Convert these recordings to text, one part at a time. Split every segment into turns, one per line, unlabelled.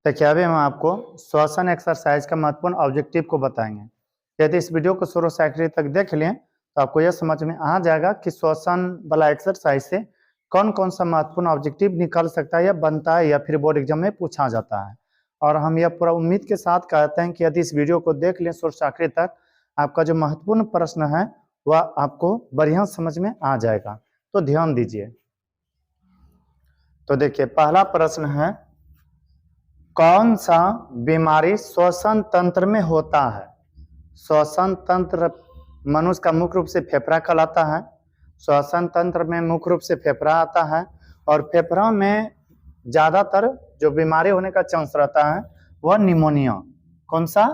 देखिए अभी हम आपको श्वसन एक्सरसाइज का महत्वपूर्ण ऑब्जेक्टिव को बताएंगे। यदि इस वीडियो को शुरू से आखिरी तक देख लें तो आपको यह समझ में आ जाएगा कि श्वसन वाला एक्सरसाइज से कौन कौन सा महत्वपूर्ण ऑब्जेक्टिव निकल सकता है या बनता है या फिर बोर्ड एग्जाम में पूछा जाता है। और हम यह पूरा उम्मीद के साथ कहते हैं कि यदि इस वीडियो को देख लें शुरू से आखिरी तक, आपका जो महत्वपूर्ण प्रश्न है वह आपको बढ़िया समझ में आ जाएगा। तो ध्यान दीजिए। तो देखिए पहला प्रश्न है, कौन सा बीमारी श्वसन तंत्र में होता है? श्वसन तंत्र मनुष्य का मुख्य रूप से फेफड़ा कहलाता है। श्वसन तंत्र में मुख्य रूप से फेफड़ा आता है और फेफड़ा में ज्यादातर जो बीमारी होने का चांस रहता है वह निमोनिया। कौन सा?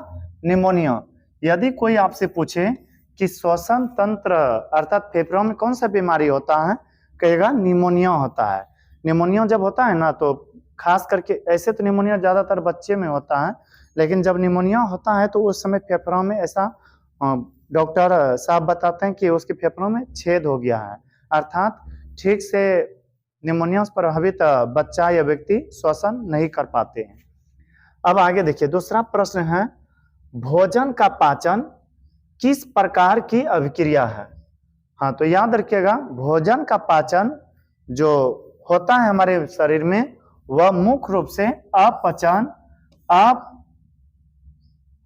निमोनिया। यदि कोई आपसे पूछे कि श्वसन तंत्र अर्थात फेफड़ों में कौन सा बीमारी होता है, कहेगा निमोनिया होता है। निमोनिया जब होता है ना, तो खास करके ऐसे तो निमोनिया ज्यादातर बच्चे में होता है, लेकिन जब निमोनिया होता है तो उस समय फेफड़ों में ऐसा डॉक्टर साहब बताते हैं कि उसके फेफड़ों में छेद हो गया है, अर्थात ठीक से निमोनिया से प्रभावित बच्चा या व्यक्ति श्वसन नहीं कर पाते हैं। अब आगे देखिए, दूसरा प्रश्न है, भोजन का पाचन किस प्रकार की अभिक्रिया है? हाँ, तो याद रखिएगा, भोजन का पाचन जो होता है हमारे शरीर में वह मुख्य रूप से अपचन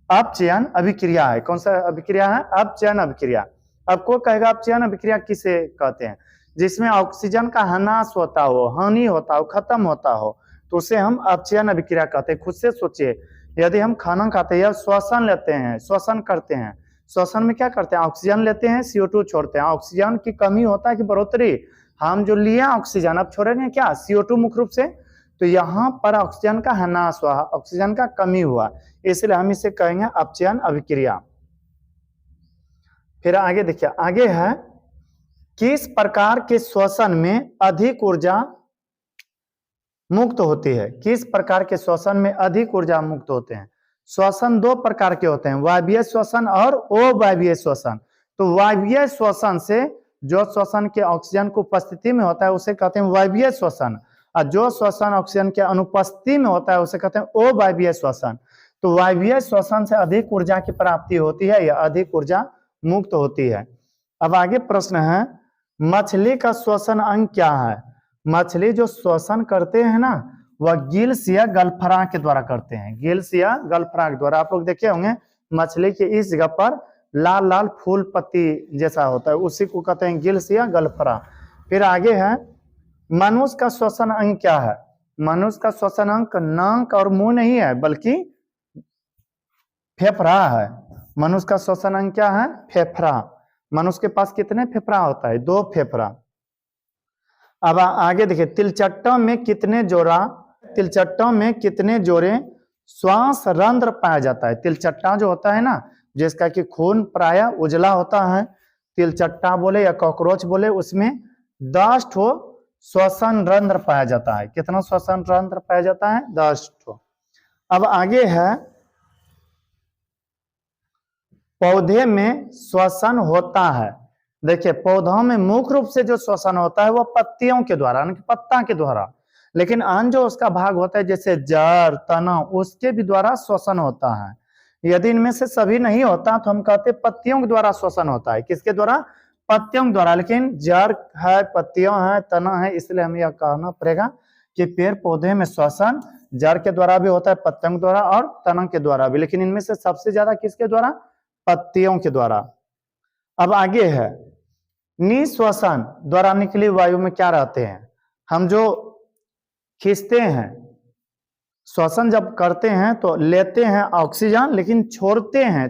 अपचयन अभिक्रिया है। कौन सा अभिक्रिया है? अपचयन अभिक्रिया। अब को कहेगा अपचयन अभिक्रिया किसे कहते हैं? जिसमें ऑक्सीजन का ह्रास होता हो, हानि होता हो, खत्म होता हो, तो उसे हम अपचयन अभिक्रिया कहते हैं। खुद से सोचिए, यदि हम खाना खाते हैं या श्वसन लेते हैं, श्वसन करते हैं, श्वसन में क्या करते हैं? ऑक्सीजन लेते हैं, CO2 छोड़ते हैं। ऑक्सीजन की कमी होता है कि बढ़ोतरी? हम जो लिए ऑक्सीजन अब छोड़ेंगे क्या? CO2 मुख्य रूप से। तो यहाँ पर ऑक्सीजन का ह्रास हुआ, ऑक्सीजन का कमी हुआ, इसलिए हम इसे कहेंगे अपचयन अभिक्रिया। फिर आगे देखिए, आगे है, किस प्रकार के श्वसन में अधिक ऊर्जा मुक्त होती है? किस प्रकार के श्वसन में अधिक ऊर्जा मुक्त होते हैं? श्वसन दो प्रकार के होते हैं, वायवीय श्वसन और अवायवीय श्वसन। तो वायवीय श्वसन से जो श्वसन के ऑक्सीजन की उपस्थिति में होता है उसे कहते हैं वायवीय श्वसन, और जो श्वसन ऑक्सीजन के अनुपस्थिति में होता है उसे कहते हैं अवायवीय श्वसन। तो वायवीय श्वसन से अधिक ऊर्जा की प्राप्ति होती है या अधिक ऊर्जा मुक्त होती है। अब आगे प्रश्न है, मछली का श्वसन अंग क्या है? मछली जो श्वसन करते हैं ना, वह गिल्स या गलफड़ा के द्वारा करते हैं। गिल्स या गलफड़ा के द्वारा। आप लोग देखे होंगे मछली के इस जगह पर लाल लाल फूल पत्ती जैसा होता है, उसी को कहते हैं गिल्स या गलफड़ा। फिर आगे है, मनुष्य का श्वसन अंग क्या है? मनुष्य का श्वसन अंग नाक और मुंह नहीं है बल्कि फेफड़ा है। मनुष्य का श्वसन अंग क्या है? फेफड़ा। मनुष्य के पास कितने फेफड़ा होता है? 2 फेफड़ा। अब आगे देखिए, तिलचट्टा में कितने जोड़े श्वास रंध्र पाया जाता है? तिलचट्टा जो होता है ना, जिसका कि खून प्राय उजला होता है, तिलचट्टा बोले या कॉकरोच बोले, उसमें 10 ठो श्वसन रंध्र पाया जाता है। कितना श्वसन रंध्र पाया जाता है? 10 ठो। अब आगे है, पौधे में श्वसन होता है। देखिए, पौधों में मुख्य रूप से जो श्वसन होता है वह पत्तियों के द्वारा, यानी कि पत्ता के द्वारा, लेकिन अन्य जो उसका भाग होता है जैसे जड़, तना, उसके भी द्वारा श्वसन होता है। यदि इनमें से सभी नहीं होता तो हम कहते पत्तियों के द्वारा श्वसन होता है। किसके द्वारा? पत्तियों के द्वारा। लेकिन जड़ है, पत्तियां है, तना है, इसलिए हमें यह कहना पड़ेगा कि पेड़ पौधे में श्वसन जड़ के द्वारा भी होता है, पत्तियों के द्वारा और तना के द्वारा भी, लेकिन इनमें से सबसे ज्यादा किसके द्वारा? पत्तियों के द्वारा। अब आगे है, निश्वसन द्वारा निकली वायु में क्या रहते हैं? हम जो खींचते हैं, श्वसन जब करते हैं तो लेते हैं ऑक्सीजन, लेकिन छोड़ते हैं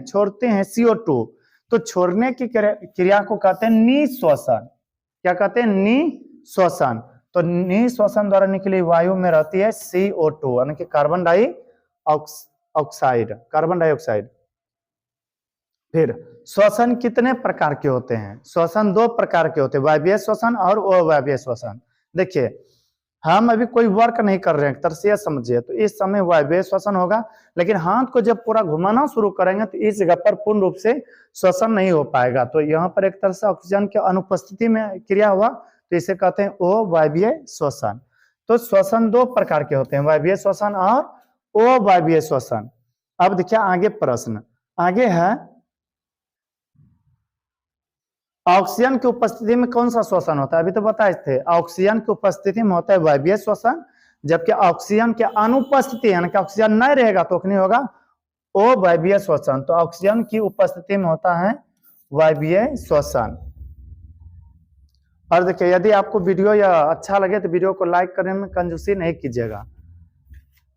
CO2। तो छोड़ने की क्रिया को कहते हैं निश्वसन। क्या कहते हैं? निश्वसन। तो निश्वसन द्वारा निकली वायु में रहती है CO2, यानी कि कार्बन डाइऑक्साइड। फिर श्वसन कितने प्रकार के होते हैं? श्वसन 2 प्रकार के होते हैं, वायवीय श्वसन और अवायवीय श्वसन। देखिए, हम अभी कोई वर्क नहीं कर रहे हैं, तरह से समझिए, तो इस समय वायवीय श्वसन होगा, लेकिन हाथ को जब पूरा घुमाना शुरू करेंगे तो इस जगह पर पूर्ण रूप से श्वसन नहीं हो पाएगा। तो यहाँ पर एक तरह से ऑक्सीजन की अनुपस्थिति में क्रिया हुआ, तो इसे कहते हैं अवायवीय श्वसन। तो श्वसन 2 प्रकार के होते हैं, वायवीय श्वसन और अवायवीय श्वसन। अब देखिए आगे प्रश्न आगे है, ऑक्सीजन की उपस्थिति में कौन सा श्वसन होता है? अभी तो बताए थे ऑक्सीजन की उपस्थिति में होता है वायवीय श्वसन, जबकि ऑक्सीजन के अनुपस्थिति यानी कि ऑक्सीजन नहीं रहेगा तो नहीं होगा अवायवीय श्वसन। तो ऑक्सीजन की उपस्थिति में होता है वायवीय श्वसन। और देखिए यदि आपको वीडियो या अच्छा लगे तो वीडियो को लाइक करने में कंजूसी नहीं कीजिएगा,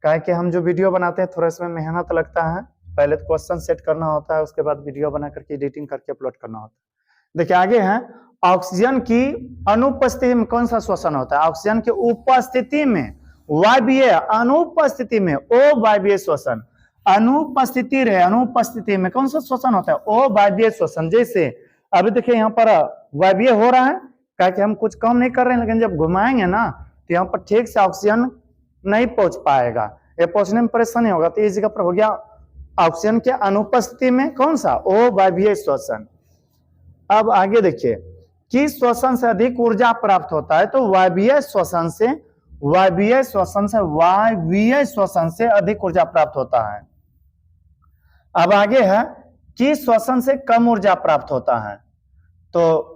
क्या कि हम जो वीडियो बनाते हैं थोड़ा इसमें मेहनत लगता है। पहले तो क्वेश्चन सेट करना होता है, उसके बाद वीडियो बना करके एडिटिंग करके अपलोड करना होता है। देखिए आगे है, ऑक्सीजन की अनुपस्थिति में कौन सा श्वसन होता है? ऑक्सीजन की उपस्थिति में वायवीय, अनुपस्थिति में अवायवीय श्वसन। अनुपस्थिति रहे, अनुपस्थिति में कौन सा श्वसन होता है? अवायवीय श्वसन। जैसे अभी देखिए यहाँ पर वायवीय हो रहा है, क्या कि हम कुछ कम नहीं कर रहे हैं, लेकिन जब घुमाएंगे ना तो यहाँ पर ठीक से ऑक्सीजन नहीं पहुंच पाएगा, ये पहुंचने में परेशानी होगा। तो इस जगह पर हो गया ऑक्सीजन के अनुपस्थिति में कौन सा? अवायवीय श्वसन। अब आगे देखिए, किस श्वसन से अधिक ऊर्जा प्राप्त होता है? तो वायवीय श्वसन से, वायवीय श्वसन से, वायवीय श्वसन से अधिक ऊर्जा प्राप्त होता है। अब आगे है, किस श्वसन से कम ऊर्जा प्राप्त होता है? तो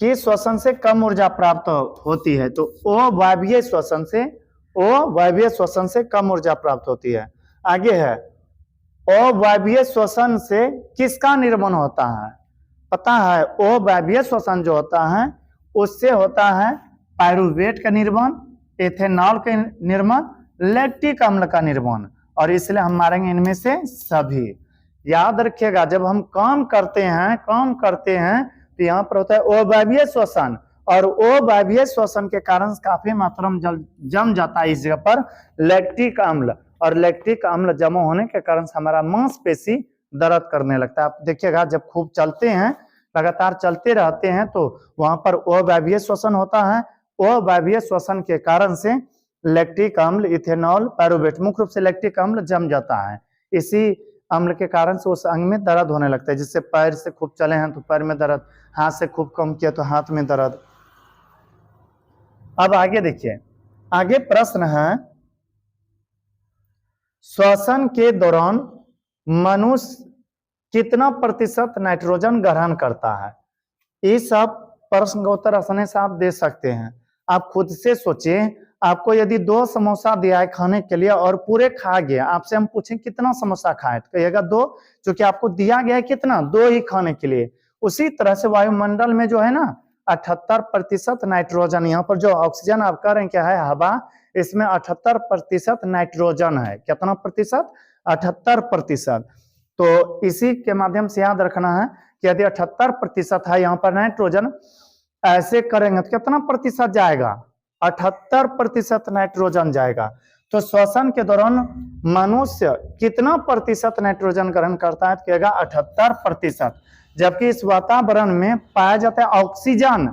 किस श्वसन से कम ऊर्जा प्राप्त होती है? तो अवायवीय श्वसन से, अवायवीय श्वसन से कम ऊर्जा प्राप्त होती है। आगे है, अवायवीय श्वसन से किसका निर्माण होता है? पता है, अवायवीय श्वसन जो होता है उससे होता है पायरुवेट का निर्माण, एथेनॉल का निर्माण, लैक्टिक अम्ल का निर्माण, और इसलिए हम मारेंगे इनमें से सभी। याद रखिएगा, जब हम काम करते हैं तो यहाँ पर होता है अवायवीय श्वसन, और अवायवीय श्वसन के कारण काफी मात्रा में जम जाता है इस जगह पर लैक्टिक अम्ल, और लैक्टिक अम्ल जमा होने के कारण हमारा मांसपेशी दर्द करने लगता है। आप देखिएगा, जब खूब चलते हैं, लगातार चलते रहते हैं, तो वहां पर अवायवीय श्वसन होता है। अवायवीय श्वसन के कारण से लैक्टिक अम्ल, इथेनॉल, पायरुवेट, मुख्य रूप से लैक्टिक अम्ल जम जाता है। इसी अम्ल के कारण से उस अंग में दर्द होने लगता है। जिससे पैर से खूब चले हैं तो पैर में दर्द, हाथ से खूब कम किया तो हाथ में दर्द। अब आगे देखिए, आगे प्रश्न है, श्वसन के दौरान मनुष्य कितना प्रतिशत नाइट्रोजन ग्रहण करता है? इस सब प्रश्न का उत्तर आसानी से आप दे सकते हैं। आप खुद से सोचिए, आपको यदि 2 समोसा दिया है खाने के लिए और पूरे खा गया, आपसे हम पूछें कितना समोसा खाए तो कहिएगा 2, क्योंकि आपको दिया गया है कितना? 2 ही खाने के लिए। उसी तरह से वायुमंडल में जो है ना 78% नाइट्रोजन, यहाँ पर जो ऑक्सीजन आप कह रहे हैं क्या है? हवा, इसमें 78% नाइट्रोजन है। कितना प्रतिशत? 78%। तो इसी के माध्यम से याद रखना है कि यदि 78% है यहाँ पर नाइट्रोजन, ऐसे करेंगे तो कितना प्रतिशत जाएगा? 78% नाइट्रोजन जाएगा। तो श्वसन के दौरान मनुष्य कितना प्रतिशत नाइट्रोजन ग्रहण करता है? तो कहेगा 78%, जबकि इस वातावरण में पाया जाता है ऑक्सीजन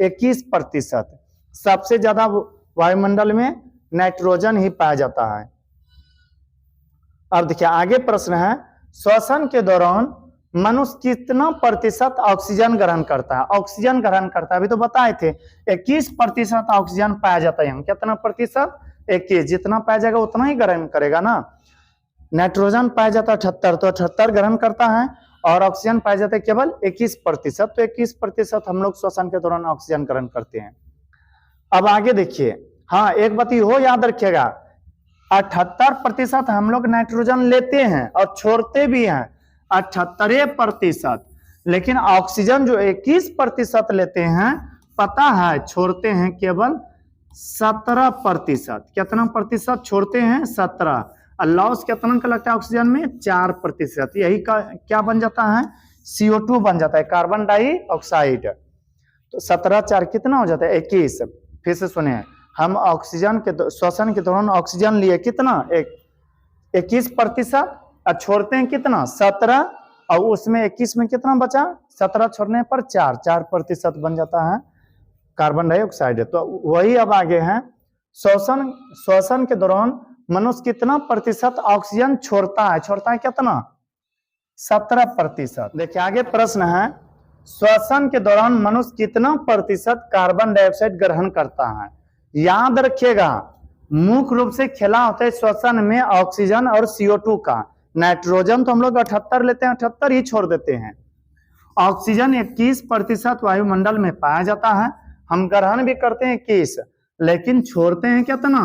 21%। सबसे ज्यादा वायुमंडल में नाइट्रोजन ही पाया जाता है। अब देखिए आगे प्रश्न है, श्वसन के दौरान मनुष्य कितना प्रतिशत ऑक्सीजन ग्रहण करता है? ऑक्सीजन ग्रहण करता है, अभी तो बताए थे 21% ऑक्सीजन पाया जाता है। यहाँ कितना प्रतिशत? 21। जितना पाया जाएगा उतना ही ग्रहण करेगा ना। नाइट्रोजन पाया जाता है 78, तो 78 ग्रहण करता है, और ऑक्सीजन पाया जाता है केवल 21%। तो 21% हम लोग श्वसन के दौरान ऑक्सीजन ग्रहण करते हैं। अब आगे देखिए, हाँ एक बात हो याद रखिएगा, 78% हम लोग नाइट्रोजन लेते हैं और छोड़ते भी हैं, 78%, लेकिन ऑक्सीजन जो 21% लेते हैं, पता है छोड़ते हैं केवल 17%। कितना प्रतिशत छोड़ते हैं? 17। और लॉस कितना का लगता है ऑक्सीजन में? 4%। यही का क्या बन जाता है? CO2 बन जाता है, कार्बन डाइऑक्साइड। तो 17 4 कितना हो जाता है? 21। फिर से सुनिए, हम ऑक्सीजन के श्वसन के दौरान ऑक्सीजन लिए कितना? 21%, और छोड़ते हैं कितना? 17, और उसमें 21 में कितना बचा? 17 छोड़ने पर 4% बन जाता है कार्बन डाइऑक्साइड। तो वही अब आगे है, श्वसन के दौरान मनुष्य कितना प्रतिशत ऑक्सीजन छोड़ता है? छोड़ता है कितना? 17%। देखिए आगे प्रश्न है, श्वसन के दौरान मनुष्य कितना प्रतिशत कार्बन डाइऑक्साइड ग्रहण करता है? याद रखिएगा, मुख्य रूप से खेला होता है श्वसन में ऑक्सीजन और CO2 का। नाइट्रोजन तो हम लोग 78 लेते हैं, 78 ही छोड़ देते हैं। ऑक्सीजन 21% वायुमंडल में पाया जाता है, हम ग्रहण भी करते हैं 21, लेकिन छोड़ते हैं कितना,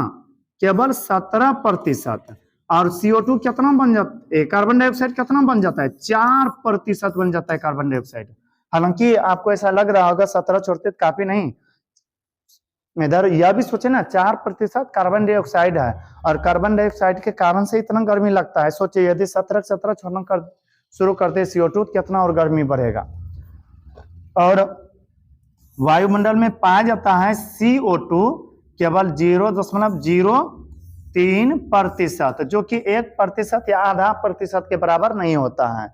केवल 17%। और CO2 कितना बन जाता है, कार्बन डाइऑक्साइड कितना बन जाता है, 4% बन जाता है कार्बन डाइऑक्साइड। हालांकि आपको ऐसा लग रहा होगा 17 छोड़ते काफी नहीं, इधर यह भी सोचे ना 4% कार्बन डाइऑक्साइड है, और कार्बन डाइऑक्साइड के कारण से इतना गर्मी लगता है। सोचिए यदि 17 छोड़ना शुरू करते CO2 कितना और गर्मी बढ़ेगा। और वायुमंडल में पाया जाता है CO2 केवल 0.03%, जो कि 1% या आधा प्रतिशत के बराबर नहीं होता है।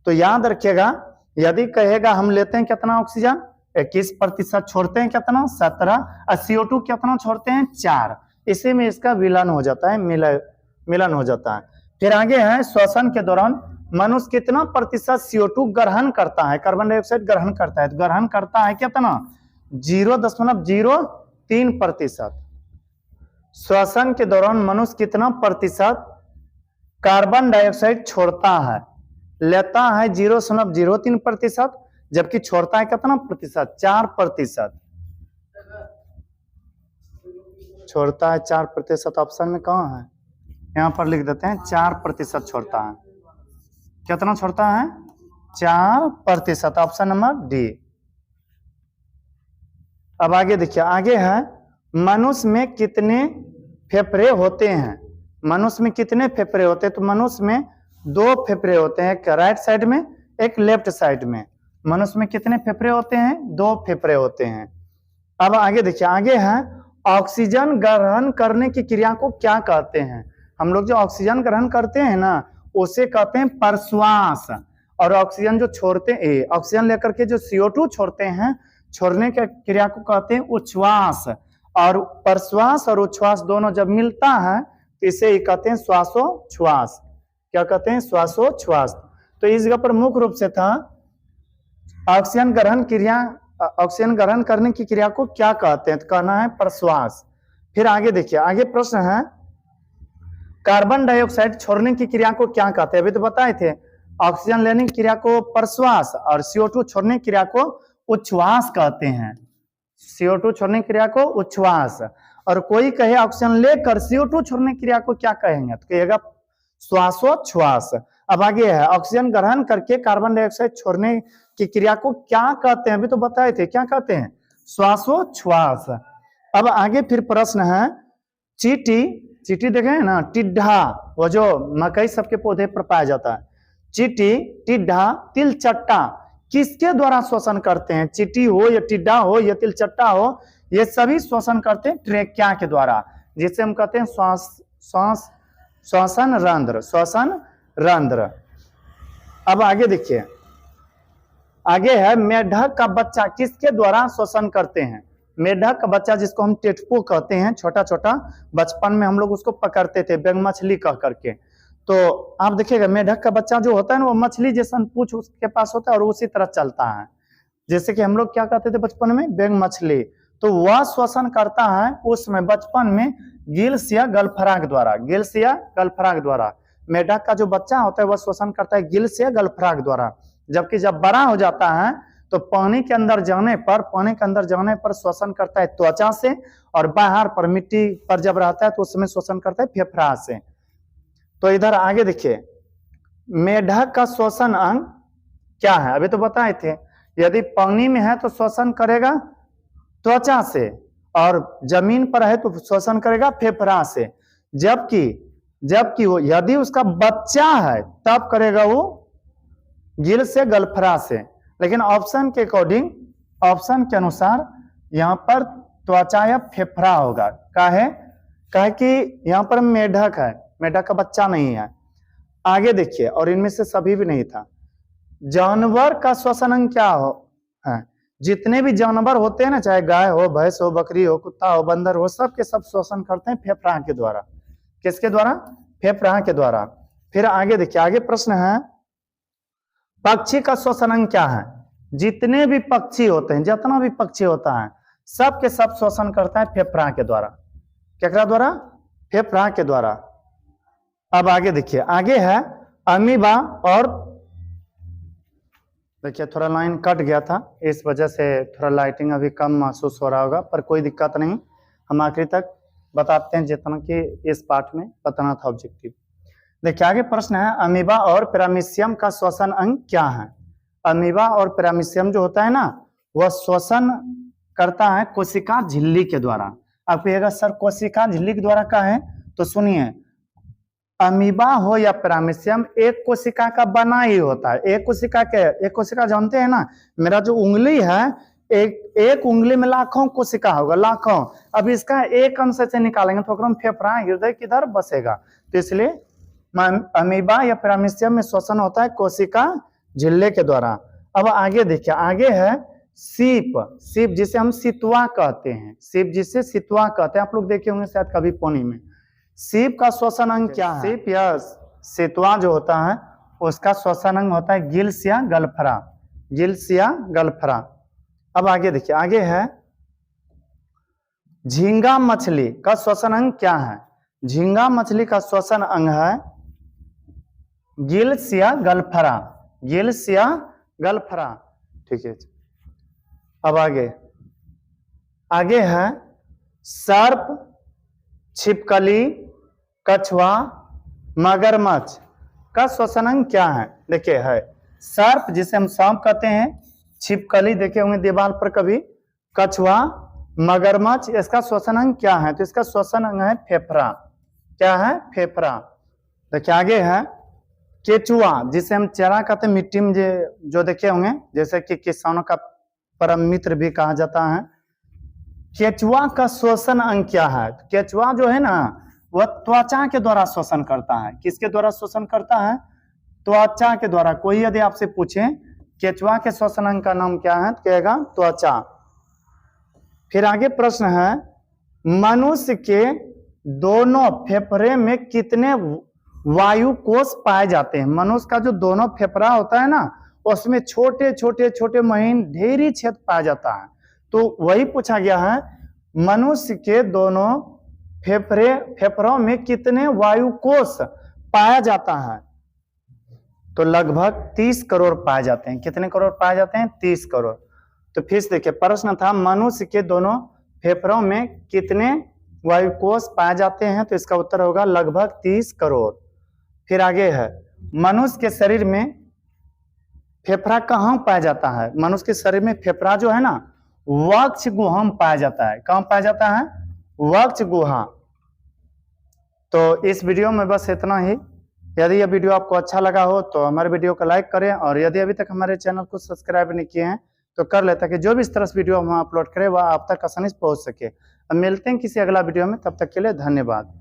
तो याद रखिएगा, यदि कहेगा हम लेते हैं कितना ऑक्सीजन 21%, छोड़ते हैं कितना 17, और CO2 कितना छोड़ते हैं 4, इसी में इसका विलन हो जाता है, मिलन हो जाता है। फिर आगे है श्वसन के दौरान मनुष्य कितना प्रतिशत CO2 ग्रहण करता है, कार्बन डाइऑक्साइड ग्रहण करता है, तो ग्रहण करता है कितना 0.03%। श्वसन के दौरान मनुष्य कितना प्रतिशत कार्बन डाइऑक्साइड छोड़ता है, लेता है 0.03%, जबकि छोड़ता है कितना प्रतिशत 4%। छोड़ता है 4%, ऑप्शन में कहाँ है, यहां पर लिख देते हैं 4% छोड़ता है। कितना छोड़ता है 4%, ऑप्शन नंबर डी। अब आगे देखिए, आगे है मनुष्य में कितने फेफड़े होते हैं, मनुष्य में कितने फेफड़े होते हैं, तो मनुष्य में 2 फेफड़े होते हैं, एक राइट साइड में एक लेफ्ट साइड में। मनुष्य में कितने फेफड़े होते हैं, 2 फेफड़े होते हैं। अब आगे देखिए, आगे है ऑक्सीजन ग्रहण करने की क्रिया को क्या कहते हैं। हम लोग जो ऑक्सीजन ग्रहण करते हैं ना, उसे कहते हैं प्रश्वास, और ऑक्सीजन जो छोड़ते हैं, ऑक्सीजन लेकर के जो CO2 छोड़ते हैं, छोड़ने की क्रिया को कहते हैं उच्छ्वास। और प्रश्वास और उच्छ्वास दोनों जब मिलता है तो इसे ही कहते हैं श्वासोच्छ्वास। क्या कहते हैं, श्वासोच्छ्वास। तो इस जगह पर मुख्य रूप से था ऑक्सीजन ग्रहण करने की क्रिया को क्या कहते हैं, तो कहना है प्रश्वास। फिर आगे देखिए, आगे प्रश्न है कार्बन डाइऑक्साइड छोड़ने की क्रिया को क्या कहते हैं। अभी तो बताए थे ऑक्सीजन लेने की क्रिया को प्रश्वास और CO2 छोड़ने की क्रिया को उच्छ्वास कहते हैं। CO2 छोड़ने की क्रिया को उच्छ्वास, और कोई कहे ऑक्सीजन लेकर CO2 छोड़ने की क्रिया को क्या कहेंगे, तो कहेगा श्वासोच्छ्वास। अब आगे है ऑक्सीजन ग्रहण करके कार्बन डाइऑक्साइड छोड़ने की क्रिया को क्या कहते हैं, अभी तो बताए थे क्या कहते हैं, श्वासोच्छ्वास। अब आगे फिर प्रश्न है चींटी देखे हैं ना, टिड्ढा, वो जो मकई सबके पौधे पर पाया जाता है, चींटी, टिड्ढा, तिलचट्टा किसके द्वारा श्वसन करते हैं। चींटी हो या टिड्ढा हो या तिलचट्टा हो, ये सभी श्वसन करते हैं ट्रेकिया के द्वारा, जिसे हम कहते हैं श्वसन रंध्र। अब आगे देखिए, आगे है मेढक का बच्चा किसके द्वारा श्वसन करते हैं। मेढक का बच्चा, जिसको हम टेटपो कहते हैं, छोटा छोटा, बचपन में हम लोग उसको पकड़ते थे बेंग मछली कह करके। तो आप देखिएगा मेढक का बच्चा जो होता है ना, वो मछली जैसा पूंछ उसके पास होता है और उसी तरह चलता है, जैसे कि हम लोग क्या कहते थे बचपन में, बेंग मछली। तो वह श्वसन करता है उसमें बचपन में गिल्स या गलफरा के द्वारा। मेढक का जो बच्चा होता है वह श्वसन करता है गिल्स या गलफरा के द्वारा। जबकि जब बड़ा हो जाता है तो पानी के अंदर जाने पर श्वसन करता है त्वचा से, और बाहर पर मिट्टी पर जब रहता है तो उस समय श्वसन करता है फेफड़ा से। तो इधर आगे देखिए, मेढक का श्वसन अंग क्या है, अभी तो बताए थे, यदि पानी में है तो श्वसन करेगा त्वचा से, और जमीन पर है तो श्वसन करेगा फेफड़ा से। जबकि वो यदि उसका बच्चा है तब करेगा वो गिल से गलफरा से। लेकिन ऑप्शन के अकॉर्डिंग, ऑप्शन के अनुसार यहाँ पर त्वचा या फेफड़ा होगा। काहे कि यहाँ पर मेढक है, मेढक का बच्चा नहीं है। आगे देखिए, और इनमें से सभी भी नहीं था। जानवर का श्वसन अंग क्या है, जितने भी जानवर होते हैं ना, चाहे गाय हो, भैंस हो, बकरी हो, कुत्ता हो, बंदर हो, सब के सब श्वसन करते हैं फेफड़ा के द्वारा। किसके द्वारा, फेफड़ा के द्वारा। फिर आगे देखिए, आगे प्रश्न है पक्षी का श्वसन अंग क्या है। जितने भी पक्षी होते हैं, जितना भी पक्षी होता है, सब के सब श्वसन करता है फेफड़ा के द्वारा। क्या द्वारा, फेफड़ा के द्वारा। अब आगे देखिए, आगे है अमीबा और देखिए थोड़ा लाइन कट गया था, इस वजह से थोड़ा लाइटिंग अभी कम महसूस हो रहा होगा, पर कोई दिक्कत नहीं, हम आखिरी तक बताते हैं जितना कि इस पार्ट में बताना था ऑब्जेक्टिव। देखिए आगे प्रश्न है, अमीबा और पैरामीशियम का श्वसन अंग क्या है? अमीबा और पैरामीशियम जो होता है ना, वह श्वसन करता है कोशिका झिल्ली के द्वारा। आप कहिएगा सर कोशिका झिल्ली के द्वारा का है, तो सुनिए, अमीबा हो या पैरामीशियम एक कोशिका का बना ही होता है। एक कोशिका जानते हैं ना, मेरा जो उंगली है, एक उंगली में लाखों कोशिका होगा, लाखों। अब इसका एक अंश से निकालेंगे तो फेफड़ा हृदय किधर बसेगा, तो इसलिए अमीबा या पैरामीशियम में श्वसन होता है कोशिका झिल्ली के द्वारा। अब आगे देखिए, आगे है सीप जिसे हम सितुआ कहते हैं, सीप जिसे सितुआ कहते हैं, आप लोग देखे होंगे शायद कभी पानी में। सीप का श्वसन अंग क्या है? सीप या सितुआ जो होता है उसका श्वसन अंग होता है गिल्स या गलफरा। अब आगे देखिए, आगे है झींगा मछली का श्वसन अंग क्या है? झींगा मछली का श्वसन अंग है गिल्स या गलफरा। ठीक है, अब आगे है सर्प, छिपकली, कछुआ, मगरमच्छ का श्वसन अंग क्या है? देखिए है सर्प जिसे हम सांप कहते हैं, छिपकली देखे होंगे दीवार पर कभी, कछुआ, मगरमच्छ, इसका श्वसन अंग क्या है? तो इसका श्वसन अंग है फेफड़ा। क्या है? फेफड़ा। देखिए आगे है केचुआ जिसे हम चेरा कहते हैं, मिट्टी में जो देखे होंगे, जैसे कि किसानों का परम मित्र भी कहा जाता है। केचुआ का श्वसन अंग क्या है? केचुआ जो है ना, वह त्वचा के द्वारा श्वसन करता है। किसके द्वारा श्वसन करता है? त्वचा के द्वारा। कोई यदि आपसे पूछे केचुआ के श्वसन अंग का नाम क्या है, तो कहेगा त्वचा। फिर आगे प्रश्न है, मनुष्य के दोनों फेफड़े में कितने वायु कोष पाए जाते हैं? मनुष्य का जो दोनों फेफड़ा होता है ना, उसमें छोटे महीन ढेरी छेद पाया जाता है। तो वही पूछा गया है, मनुष्य के दोनों फेफड़ों में कितने वायु कोष पाया जाता है? तो लगभग 30 करोड़ पाए जाते हैं। कितने करोड़ पाए जाते हैं? 30 करोड़। तो फिर देखिए प्रश्न था, मनुष्य के दोनों फेफड़ों में कितने वायु कोष पाए जाते हैं? तो इसका उत्तर होगा लगभग 30 करोड़। फिर आगे है, मनुष्य के शरीर में फेफड़ा कहाँ पाया जाता है? मनुष्य के शरीर में फेफड़ा जो है ना, वक्ष गुहा में पाया जाता है। कहाँ पाया जाता है? वक्ष गुहा। तो इस वीडियो में बस इतना ही। यदि यह वीडियो आपको अच्छा लगा हो तो हमारे वीडियो को लाइक करें, और यदि अभी तक हमारे चैनल को सब्सक्राइब नहीं किए हैं तो कर ले, ताकि जो भी इस तरह से वीडियो हम अपलोड करें वह आप तक आसानी से पहुंच सके। अब मिलते हैं किसी अगला वीडियो में, तब तक के लिए धन्यवाद।